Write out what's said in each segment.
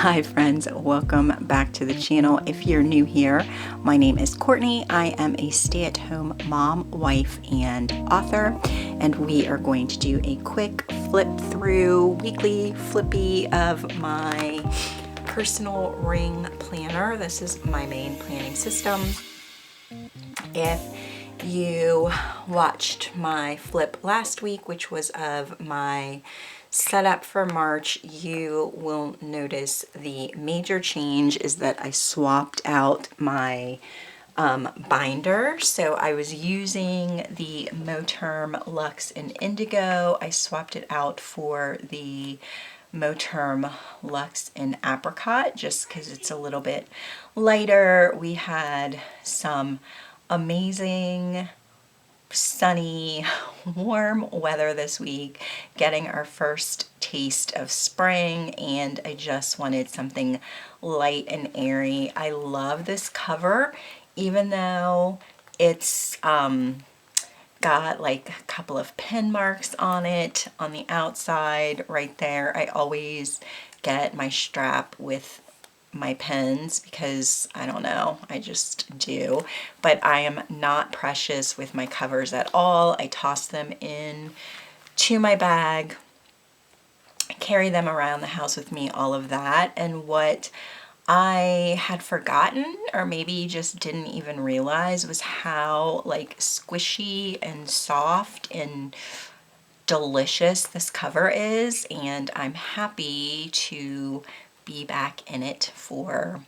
Hi friends, welcome back to the channel. If you're new here, my name is Courtney. I am a stay-at-home mom, wife, and author, and we are going to do a quick flip through weekly flippy of my personal ring planner. This is my main planning system. If you watched my flip last week, which was of my setup for March, you will notice the major change is that I swapped out my binder. So I was using the Moterm Luxe in Indigo. I swapped it out for the Moterm Luxe in Apricot just because it's a little bit lighter. We had some amazing sunny, warm weather this week, getting our first taste of spring, and I just wanted something light and airy. I love this cover, even though it's got like a couple of pen marks on it on the outside right there. I always get my strap with my pens because I don't know, I just do. But I am not precious with my covers at all. I toss them in to my bag, carry them around the house with me, all of that. And what I had forgotten, or maybe just didn't even realize, was how like squishy and soft and delicious this cover is, and I'm happy to be back in it for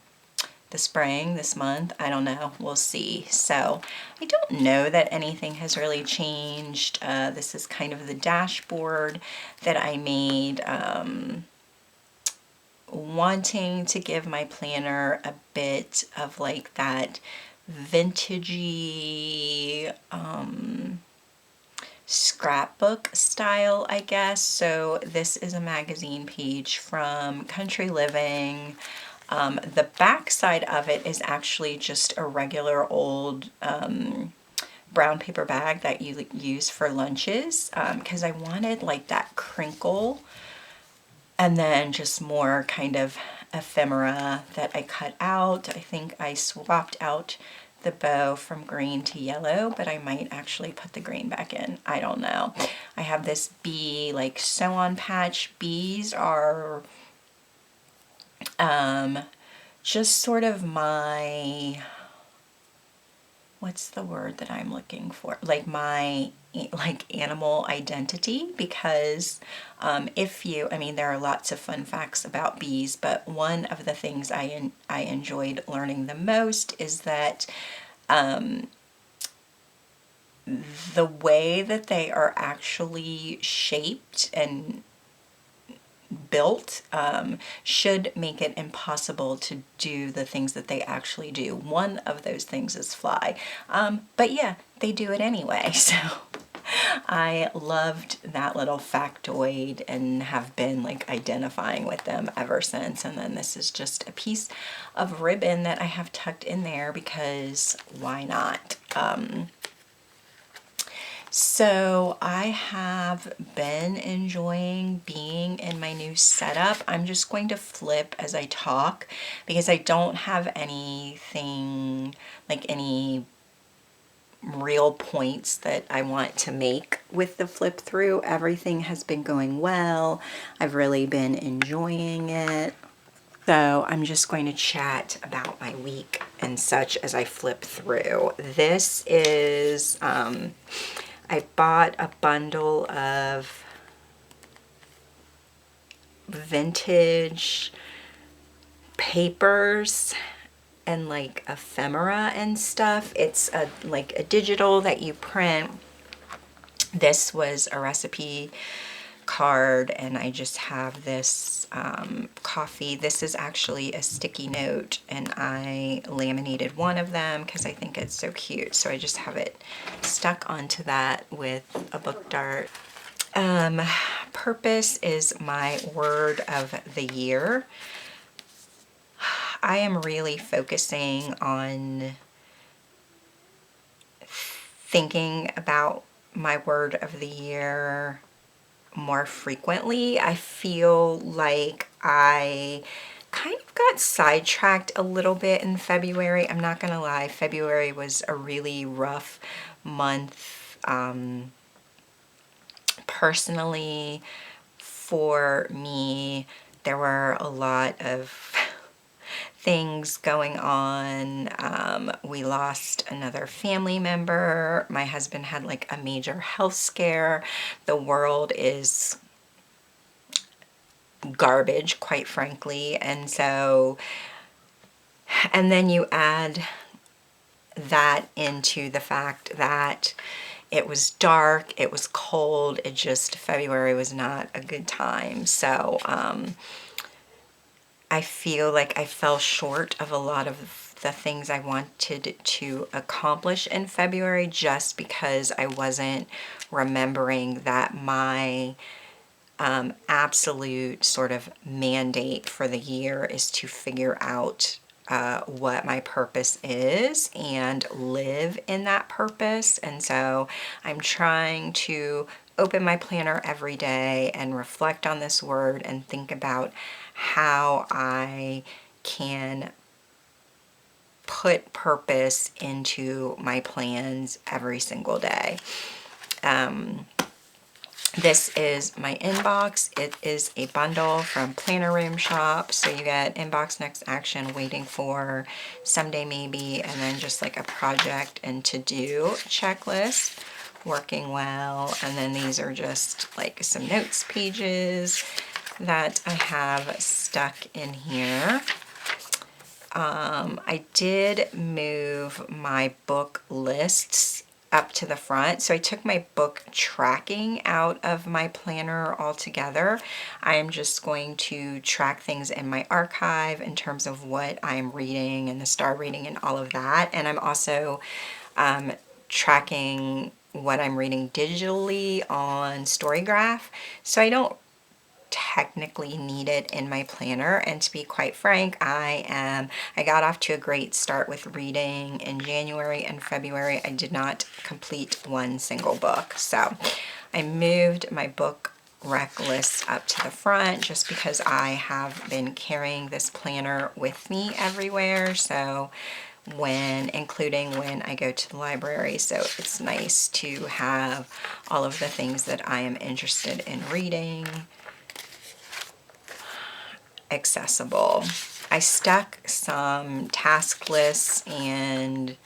the spring this month. I don't know, we'll see. So I don't know that anything has really changed. This is kind of the dashboard that I made, wanting to give my planner a bit of like that vintagey scrapbook style, I guess. So this is a magazine page from Country Living. The back side of it is actually just a regular old brown paper bag that you use for lunches, because I wanted like that crinkle and then just more kind of ephemera that I cut out. I think I swapped out the bow from green to yellow, but I might actually put the green back in. I don't know. I have this bee like sew-on patch. Bees are just sort of my, what's the word that I'm looking for? Like my animal identity, because I mean, there are lots of fun facts about bees, but one of the things I enjoyed learning the most is that the way that they are actually shaped and built should make it impossible to do the things that they actually do. One of those things is fly. But yeah, they do it anyway. So I loved that little factoid and have been like identifying with them ever since. And then this is just a piece of ribbon that I have tucked in there because why not? So I have been enjoying being in my new setup. I'm just going to flip as I talk because I don't have anything, like any real points that I want to make with the flip through. Everything has been going well. I've really been enjoying it. So I'm just going to chat about my week and such as I flip through. This is, I bought a bundle of vintage papers and like ephemera and stuff. It's like a digital that you print. This was a recipe card, and I just have this coffee. This is actually a sticky note, and I laminated one of them because I think it's so cute. So I just have it stuck onto that with a book dart. Purpose is my word of the year. I am really focusing on thinking about my word of the year more frequently. I feel like I kind of got sidetracked a little bit in February. I'm not gonna lie, February was a really rough month personally for me. There were a lot of things going on. We lost another family member. My husband had like a major health scare. The world is garbage, quite frankly. And so, and then you add that into the fact that it was dark, it was cold, it just, February was not a good time. So I feel like I fell short of a lot of the things I wanted to accomplish in February just because I wasn't remembering that my absolute sort of mandate for the year is to figure out what my purpose is and live in that purpose. And so I'm trying to open my planner every day and reflect on this word and think about how I can put purpose into my plans every single day. This is my inbox. It is a bundle from Planner Room Shop. So you get inbox, next action, waiting for, someday maybe, and then just like a project and to-do checklist, working well. And then these are just like some notes pages that I have stuck in here. I did move my book lists up to the front. So I took my book tracking out of my planner altogether. I am just going to track things in my archive in terms of what I'm reading and the star rating and all of that. And I'm also tracking what I'm reading digitally on Storygraph. So I don't technically need it in my planner, and to be quite frank, I got off to a great start with reading in January and February. I did not complete one single book, so I moved my book rec list up to the front just because I have been carrying this planner with me everywhere, so including when I go to the library. So it's nice to have all of the things that I am interested in reading accessible. I stuck some task lists and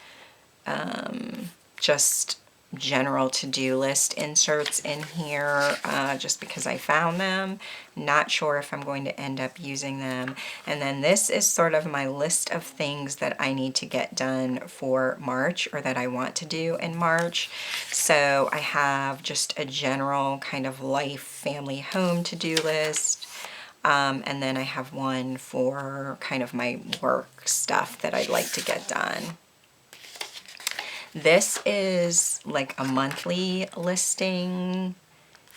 just general to-do list inserts in here just because I found them. Not sure if I'm going to end up using them. And then this is sort of my list of things that I need to get done for March, or that I want to do in March. So I have just a general kind of life, family, home to-do list. And then I have one for kind of my work stuff that I'd like to get done. This is like a monthly listing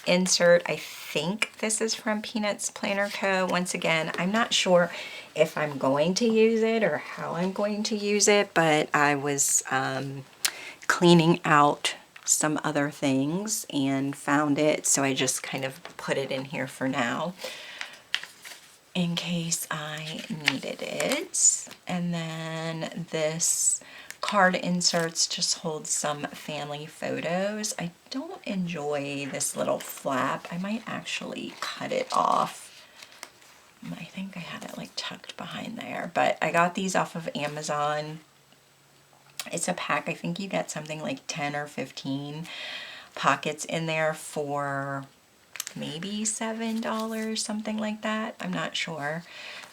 insert. I think this is from PeanutsPlannerCo. Once again, I'm not sure if I'm going to use it or how I'm going to use it, but I was cleaning out some other things and found it, so I just kind of put it in here for now in case I needed it. And then this card inserts just holds some family photos. I don't enjoy this little flap. I might actually cut it off. I think I had it like tucked behind there, but I got these off of Amazon. It's a pack. I think you get something like 10 or 15 pockets in there for maybe $7, something like that. I'm not sure.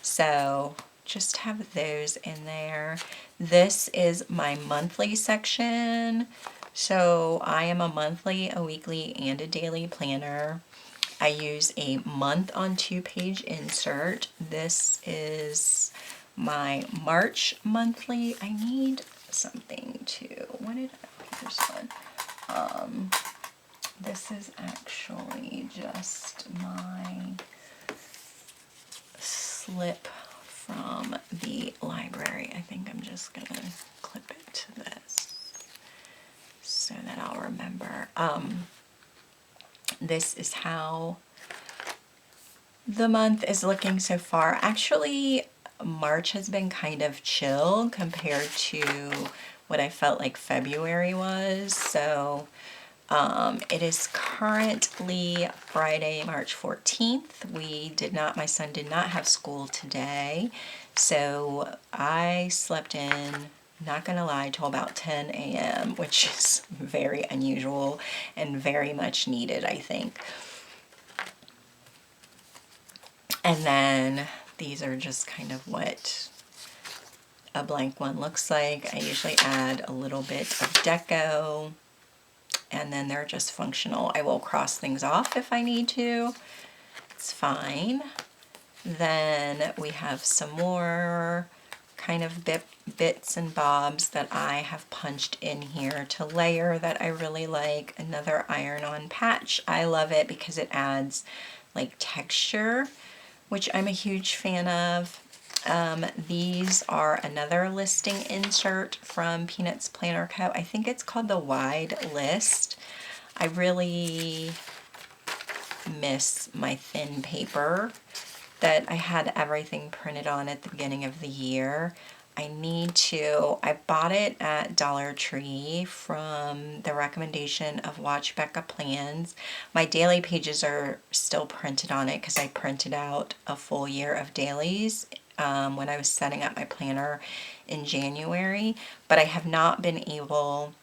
So just have those in there. This is my monthly section. So I am a monthly, a weekly, and a daily planner. I use a month on 2-page insert. This is my March monthly. I need something to, what did I, here's one. This is actually just my slip from the library. I think I'm just gonna clip it to this so that I'll remember. This is how the month is looking so far. Actually, March has been kind of chill compared to what I felt like February was. So it is currently Friday, March 14th. My son did not have school today. So I slept in, not gonna lie, till about 10 a.m., which is very unusual and very much needed, I think. And then these are just kind of what a blank one looks like. I usually add a little bit of deco, and then they're just functional. I will cross things off if I need to. It's fine. Then we have some more kind of bits and bobs that I have punched in here to layer that I really like. Another iron-on patch. I love it because it adds like texture, which I'm a huge fan of. These are another listing insert from PeanutsPlannerCo. I think it's called the Wide List. I really miss my thin paper that I had everything printed on at the beginning of the year. I bought it at Dollar Tree from the recommendation of Watch Becca Plans. My daily pages are still printed on it because I printed out a full year of dailies when I was setting up my planner in January, but I have not been able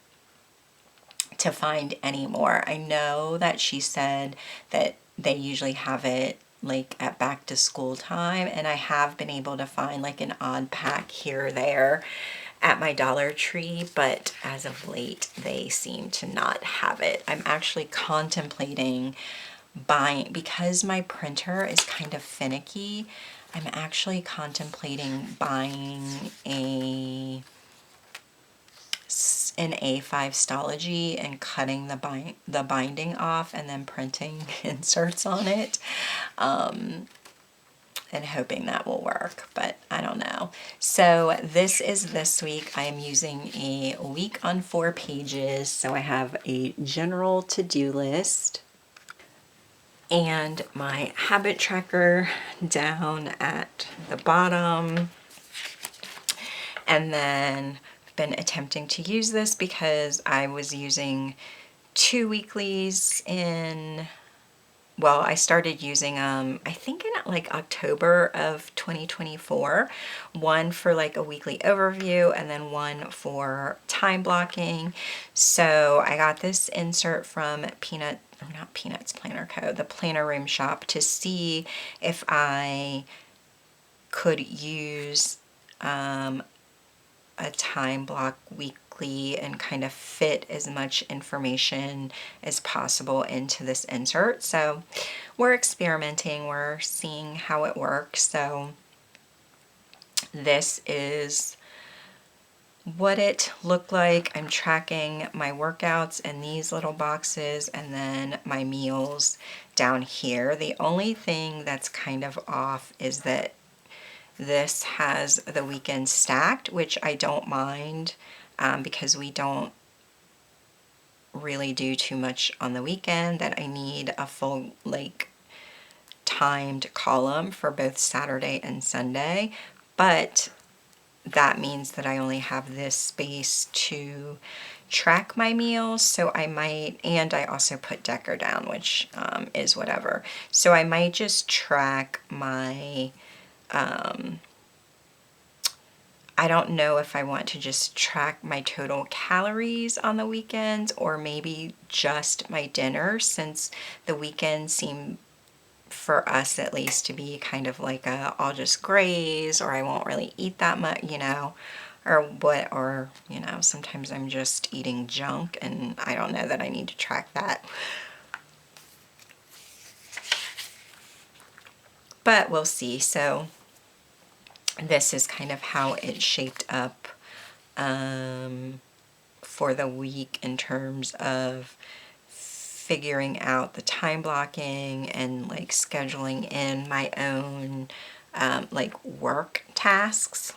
to find any more. I know that she said that they usually have it like at back to school time, and I have been able to find like an odd pack here or there at my Dollar Tree, but as of late they seem to not have it. I'm actually contemplating buying, because my printer is kind of finicky, I'm actually contemplating buying an A5 Stalogy and cutting the binding off and then printing inserts on it, and hoping that will work, but I don't know. So this week. I am using a week on 4 pages. So I have a general to-do list and my habit tracker down at the bottom. And then I've been attempting to use this because I was using 2 weeklies I started using them, I think in like October of 2024, one for like a weekly overview and then one for time blocking. So I got this insert from PeanutsPlannerCo, the Planner Room shop, to see if I could use a time block weekly and kind of fit as much information as possible into this insert. So we're experimenting, we're seeing how it works. So this is what it looked like. I'm tracking my workouts in these little boxes and then my meals down here. The only thing that's kind of off is that this has the weekend stacked, which I don't mind because we don't really do too much on the weekend, that I need a full like timed column for both Saturday and Sunday. But that means that I only have this space to track my meals, so I might, and I also put Decker down, which is whatever. So I might just track my I don't know if I want to just track my total calories on the weekends or maybe just my dinner, since the weekends seem, for us at least, to be kind of like I'll just graze, or I won't really eat that much, or sometimes I'm just eating junk and I don't know that I need to track that. But we'll see. So this is kind of how it shaped up for the week in terms of figuring out the time blocking and like scheduling in my own like work tasks.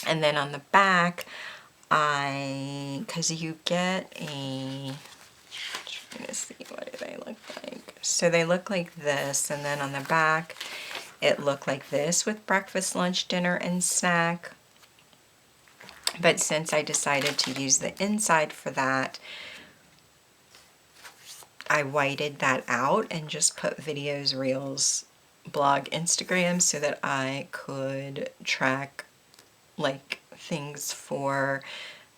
And then on the back, because you get a, I'm trying to see, what do they look like? So they look like this, and then on the back it looked like this with breakfast, lunch, dinner, and snack. But since I decided to use the inside for that, I whited that out and just put videos, reels, blog, Instagram, so that I could track like things for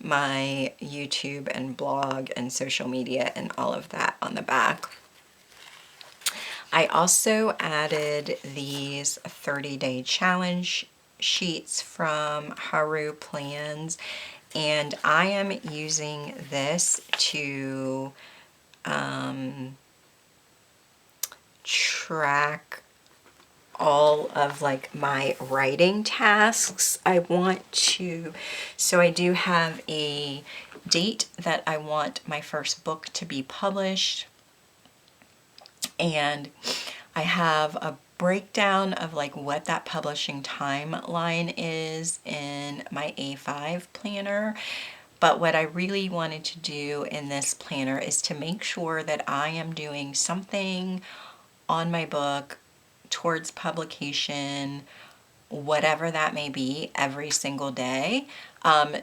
my YouTube and blog and social media and all of that on the back. I also added these 30-day challenge sheets from Thru Plans, and I am using this to track all of like my writing tasks. So I do have a date that I want my first book to be published, and I have a breakdown of like what that publishing timeline is in my A5 planner. But what I really wanted to do in this planner is to make sure that I am doing something on my book towards publication, whatever that may be, every single day.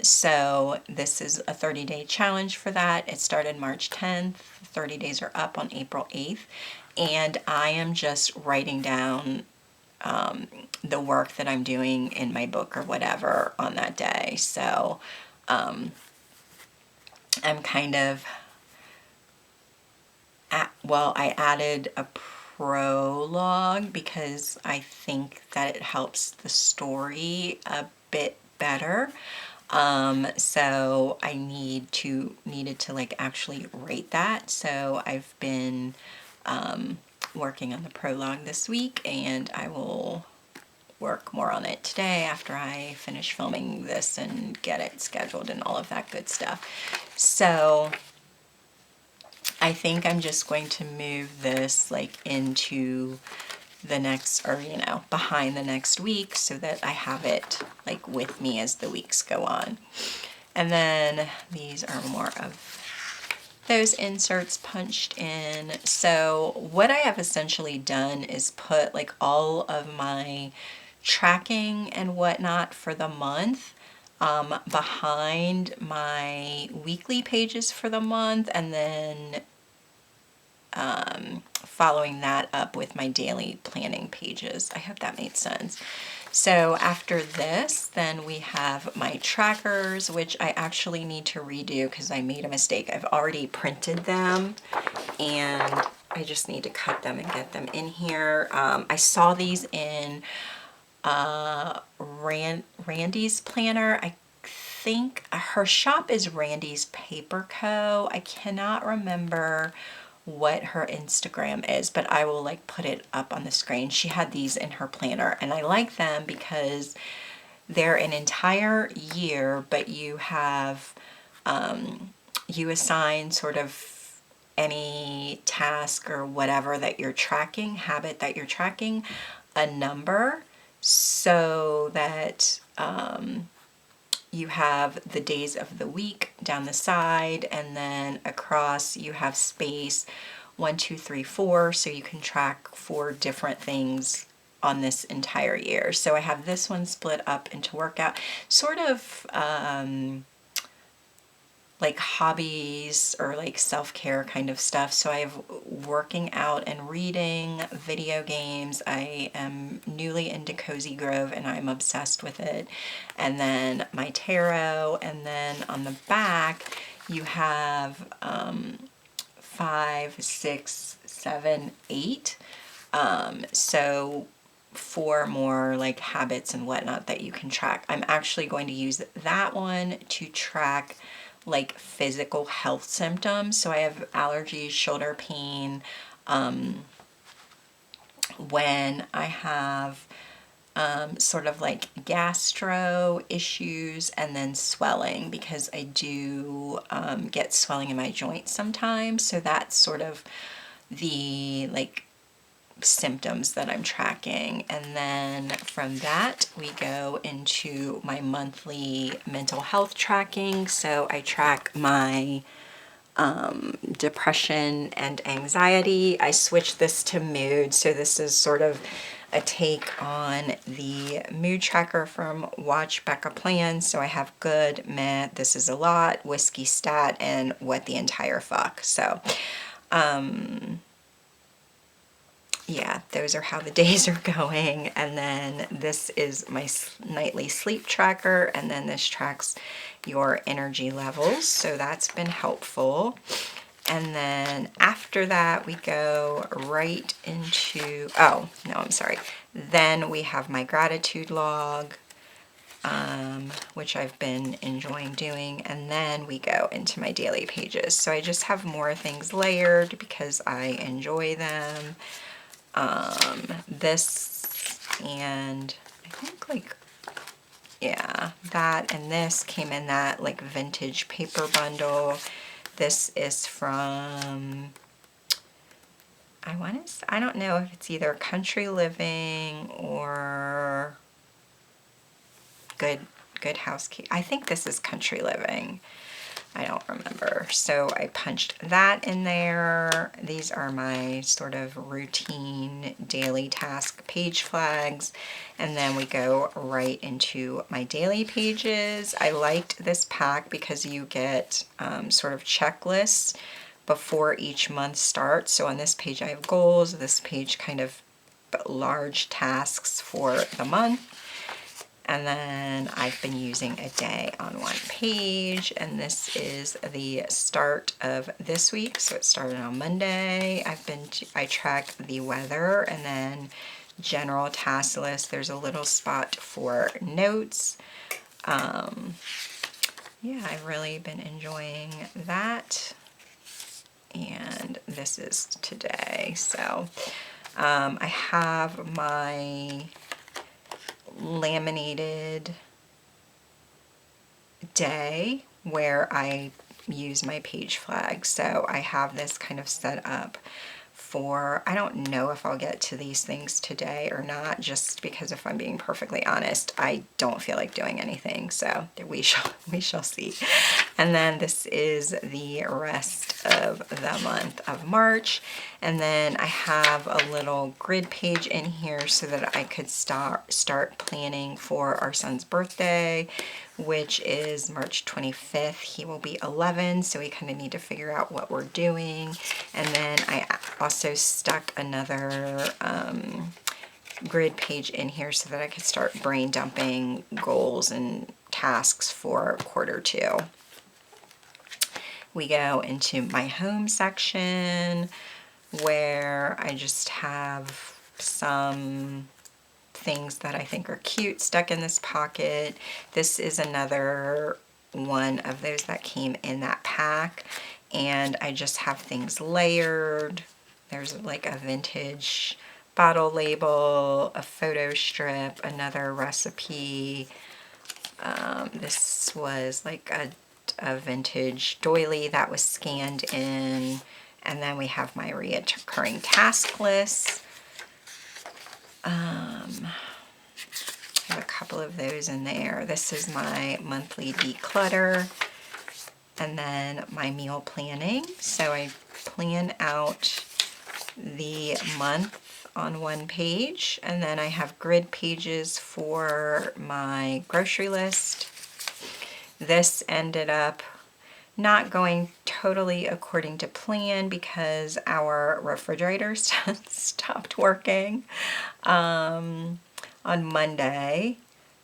So this is a 30-day challenge for that. It started March 10th. 30 days are up on April 8th. And I am just writing down the work that I'm doing in my book or whatever on that day. So I'm kind of, I added a prologue because I think that it helps the story a bit better. So I needed to like actually write that. So I've been working on the prologue this week, and I will work more on it today after I finish filming this and get it scheduled and all of that good stuff. So I think I'm just going to move this like into the next, or behind the next week, so that I have it like with me as the weeks go on. And then these are more of those inserts punched in. So what I have essentially done is put like all of my tracking and whatnot for the month behind my weekly pages for the month, and then following that up with my daily planning pages. I hope that made sense. So after this, then we have my trackers, which I actually need to redo because I made a mistake. I've already printed them, and I just need to cut them and get them in here. I saw these in Randy's planner. I think her shop is Randy's Paper Co. I cannot remember what her Instagram is, but I will like put it up on the screen. She had these in her planner, and I like them because they're an entire year, but you have you assign sort of any task or whatever that you're tracking, habit that you're tracking, a number, so that you have the days of the week down the side, and then across you have space 1, 2, 3, 4, so you can track 4 different things on this entire year. So I have this one split up into workout, sort of like hobbies or like self-care kind of stuff. So I have working out and reading, video games. I am newly into Cozy Grove and I'm obsessed with it. And then my tarot, and then on the back you have 5, 6, 7, 8. So 4 more like habits and whatnot that you can track. I'm actually going to use that one to track like physical health symptoms. So I have allergies, shoulder pain, when I have sort of like gastro issues, and then swelling, because I do get swelling in my joints sometimes. So that's sort of the like symptoms that I'm tracking. And then from that we go into my monthly mental health tracking. So I track my depression and anxiety. I switched this to mood, so this is sort of a take on the mood tracker from Watch Becca Plan. So I have good, meh, this is a lot, whiskey stat, and what the entire fuck. So yeah, those are how the days are going. And then this is my nightly sleep tracker, and then this tracks your energy levels, so that's been helpful. And then after that we go right into, oh no, I'm sorry, then we have my gratitude log, which I've been enjoying doing, and then we go into my daily pages. So I just have more things layered because I enjoy them. This, and I think like, yeah, that and this came in that like vintage paper bundle. This is from, I don't know if it's either Country Living or Good Housekeeping. I think this is Country Living. I don't remember. So I punched that in there. These are my sort of routine daily task page flags. And then we go right into my daily pages. I liked this pack because you get sort of checklists before each month starts. So on this page I have goals, this page kind of large tasks for the month. And then I've been using a day on one page, and this is the start of this week. So it started on Monday. I track the weather, and then general task list. There's a little spot for notes. Yeah, I've really been enjoying that. And this is today. So I have my laminated day where I use my page flag. So I have this kind of set up for, I don't know if I'll get to these things today or not, just because if I'm being perfectly honest, I don't feel like doing anything. So we shall see. And then this is the rest of the month of March. And then I have a little grid page in here so that I could start planning for our son's birthday, which is March 25th. He will be 11, so we kind of need to figure out what we're doing. And then I also stuck another grid page in here so that I could start brain dumping goals and tasks for Q2. We go into my home section where I just have some things that I think are cute stuck in this pocket. This is another one of those that came in that pack, and I just have things layered. There's like a vintage bottle label, a photo strip, another recipe. This was like a vintage doily that was scanned in, and then we have my reoccurring task list. I have a couple of those in there. This is my monthly declutter, and then my meal planning. So I plan out the month on one page, and then I have grid pages for my grocery list. This ended up not going totally according to plan because our refrigerator stopped working on Monday.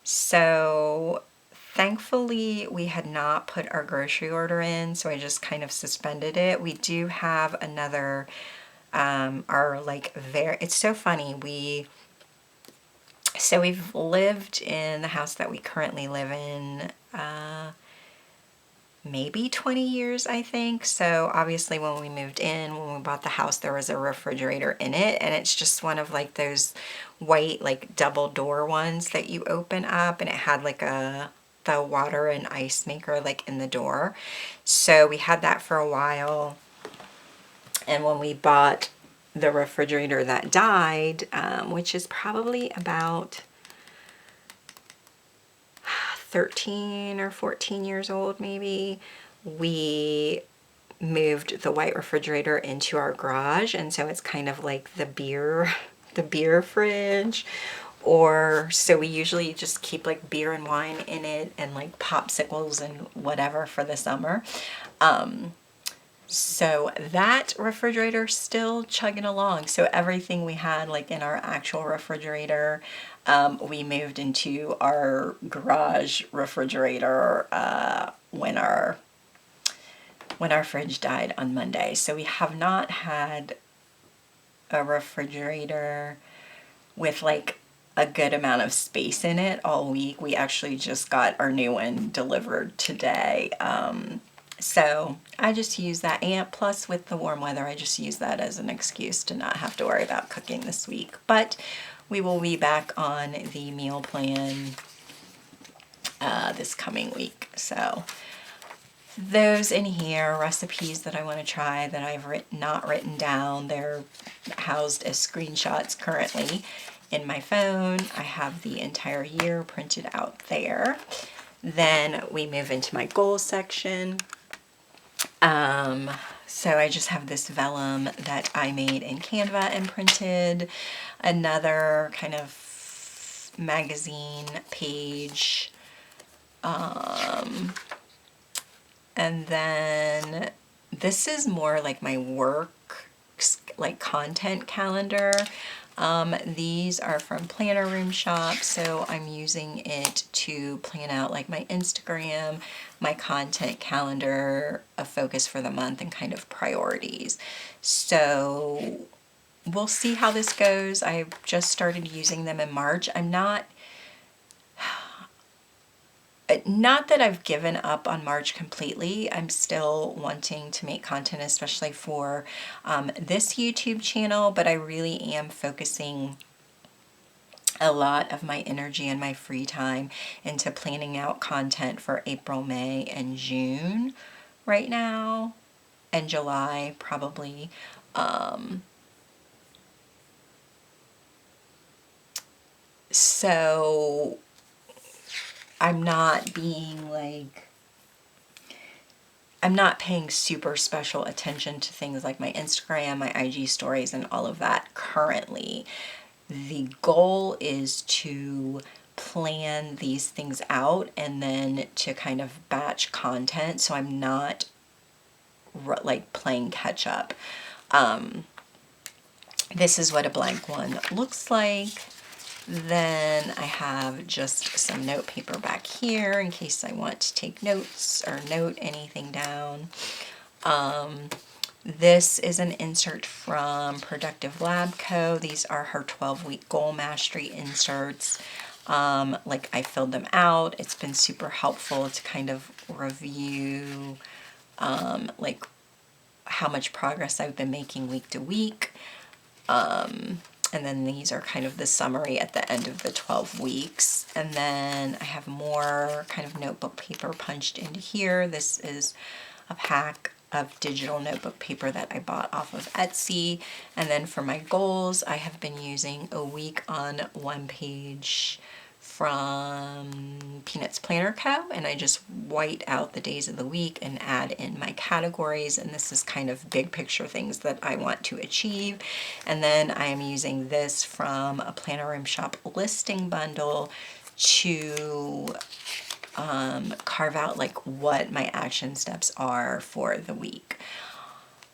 So thankfully we had not put our grocery order in, so I just kind of suspended it. We do have another, it's so funny, we've lived in the house that we currently live in maybe 20 years, I think. So obviously when we moved in, when we bought the house, there was a refrigerator in it, and it's just one of like those white like double door ones that you open up, and it had like the water and ice maker like in the door. So we had that for a while, and when we bought the refrigerator that died, which is probably about 13 or 14 years old maybe, we moved the white refrigerator into our garage, and so it's kind of like the beer fridge. Or so we usually just keep like beer and wine in it and like popsicles and whatever for the summer. So that refrigerator still chugging along. So everything we had like in our actual refrigerator, we moved into our garage refrigerator when our fridge died on Monday. So we have not had a refrigerator with like a good amount of space in it all week. We actually just got our new one delivered today. So I just use that, and plus with the warm weather, I just use that as an excuse to not have to worry about cooking this week. But we will be back on the meal plan this coming week. So those in here, recipes that I want to try that I've not written down, they're housed as screenshots currently in my phone. I have the entire year printed out there. Then we move into my goals section. So I just have this vellum that I made in Canva and printed, another kind of magazine page, and then this is more like my work, like content calendar. These are from Planner Room Shop, so I'm using it to plan out like my Instagram, my content calendar, a focus for the month, and kind of priorities. So we'll see how this goes. I just started using them in March. I'm not that I've given up on March completely. I'm still wanting to make content, especially for this YouTube channel, but I really am focusing a lot of my energy and my free time into planning out content for April, May, and June right now, and July probably. So I'm not paying super special attention to things like my Instagram, my IG stories, and all of that currently. The goal is to plan these things out and then to kind of batch content, so I'm not like playing catch up. This is what a blank one looks like. Then I have just some note paper back here in case I want to take notes or note anything down. This is an insert from Productive Lab Co. These are her 12-week goal mastery inserts. Like I filled them out. It's been super helpful to kind of review like how much progress I've been making week to week. And then these are kind of the summary at the end of the 12 weeks. And then I have more kind of notebook paper punched into here. This is a pack of digital notebook paper that I bought off of Etsy. And then for my goals, I have been using a week on one page from PeanutsPlannerCo, and I just white out the days of the week and add in my categories, and this is kind of big picture things that I want to achieve. And then I am using this from a Planner Room Shop listing bundle to carve out like what my action steps are for the week.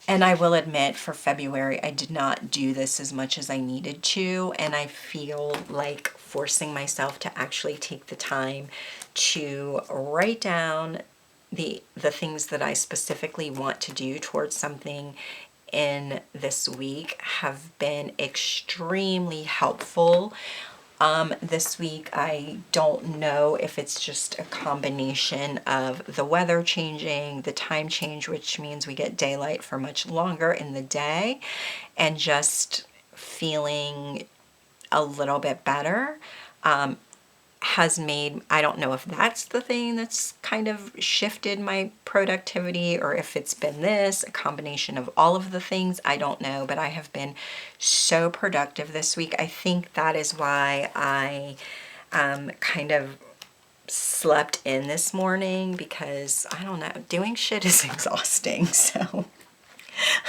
And I will admit, for February, I did not do this as much as I needed to, and I feel like forcing myself to actually take the time to write down the things that I specifically want to do towards something in this week have been extremely helpful. This week, I don't know if it's just a combination of the weather changing, the time change, which means we get daylight for much longer in the day, and just feeling a little bit better, has made, I don't know if that's the thing that's kind of shifted my productivity or if it's been this, a combination of all of the things, I don't know, but I have been so productive this week. I think that is why I kind of slept in this morning because, I don't know, doing shit is exhausting. So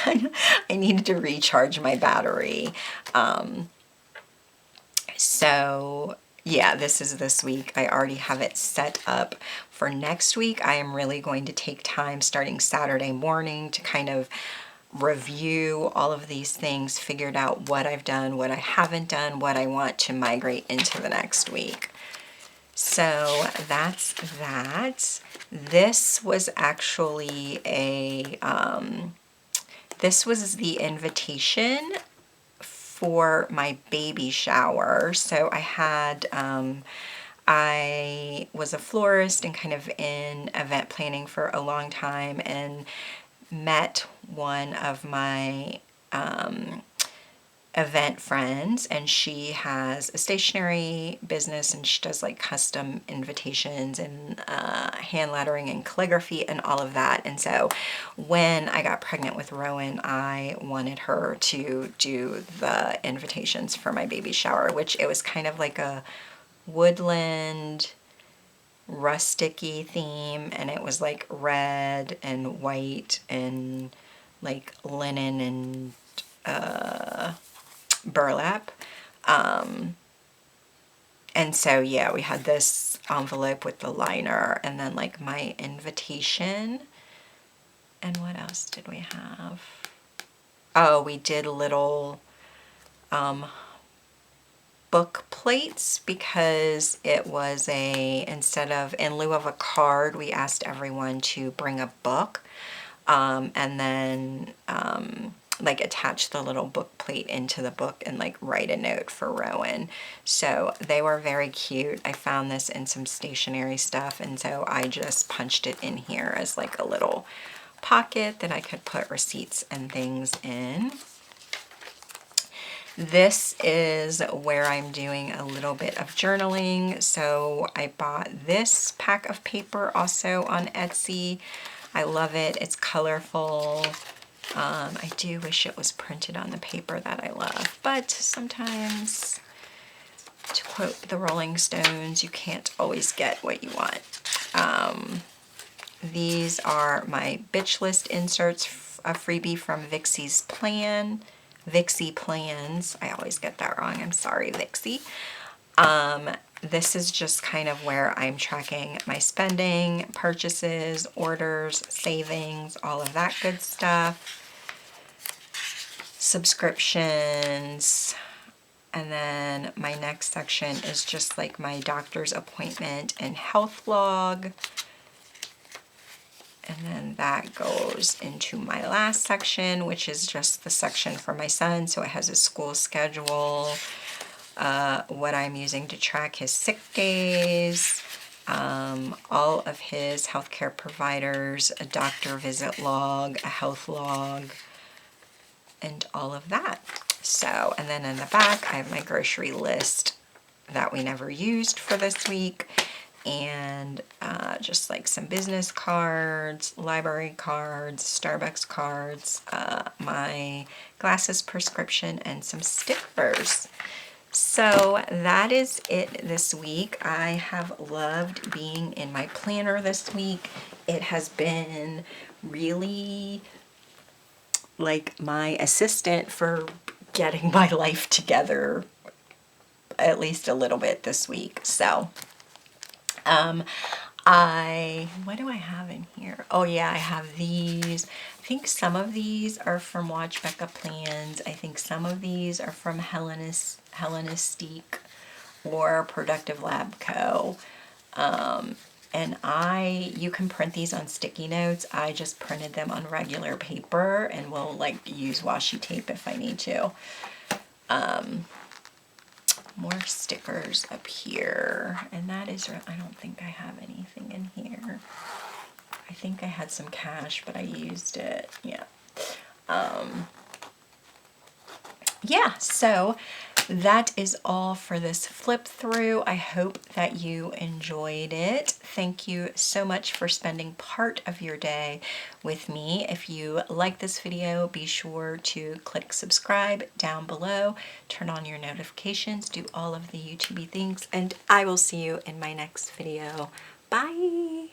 I needed to recharge my battery. So yeah, this is this week. I already have it set up for next week. I am really going to take time starting Saturday morning to kind of review all of these things, figured out what I've done, what I haven't done, what I want to migrate into the next week. So that's that. This was actually this was the invitation for my baby shower. So I was a florist and kind of in event planning for a long time, and met one of my event friends, and she has a stationery business, and she does like custom invitations and hand lettering and calligraphy and all of that. And so when I got pregnant with Rowan, I wanted her to do the invitations for my baby shower, which it was kind of like a woodland rustic-y theme, and it was like red and white and like linen and burlap. And so yeah, we had this envelope with the liner and then like my invitation. And what else did we have? Oh, we did little book plates, because it was instead of, in lieu of a card, we asked everyone to bring a book, and then like attach the little book plate into the book and like write a note for Rowan. So they were very cute. I found this in some stationery stuff, and so I just punched it in here as like a little pocket that I could put receipts and things in. This is where I'm doing a little bit of journaling. So I bought this pack of paper also on Etsy. I love it. It's colorful. I do wish it was printed on the paper that I love, but sometimes, to quote the Rolling Stones, you can't always get what you want. These are my bitch list inserts, a freebie from Vixie's Plan. Vixie Plans. I always get that wrong. I'm sorry, Vixie. This is just kind of where I'm tracking my spending, purchases, orders, savings, all of that good stuff. Subscriptions. And then my next section is just like my doctor's appointment and health log. And then that goes into my last section, which is just the section for my son. So it has his school schedule, what I'm using to track his sick days, all of his healthcare providers, a doctor visit log, a health log, and all of that. So, and then in the back, I have my grocery list that we never used for this week. And just like some business cards, library cards, Starbucks cards, my glasses prescription, and some stickers. So that is it this week. I have loved being in my planner this week. It has been really like my assistant for getting my life together at least a little bit this week. So what do I have in here? Oh yeah, I have these. I think some of these are from Watch Becca Plans. I think some of these are from Hellenistique or Productive Lab Co. And you can print these on sticky notes. I just printed them on regular paper and will like use washi tape if I need to. More stickers up here, and that is, I don't think I have anything in here. I think I had some cash, but I used it. Yeah. Yeah, so that is all for this flip through. I hope that you enjoyed it. Thank you so much for spending part of your day with me. If you like this video, be sure to click subscribe down below, turn on your notifications, do all of the YouTubey things, and I will see you in my next video. Bye!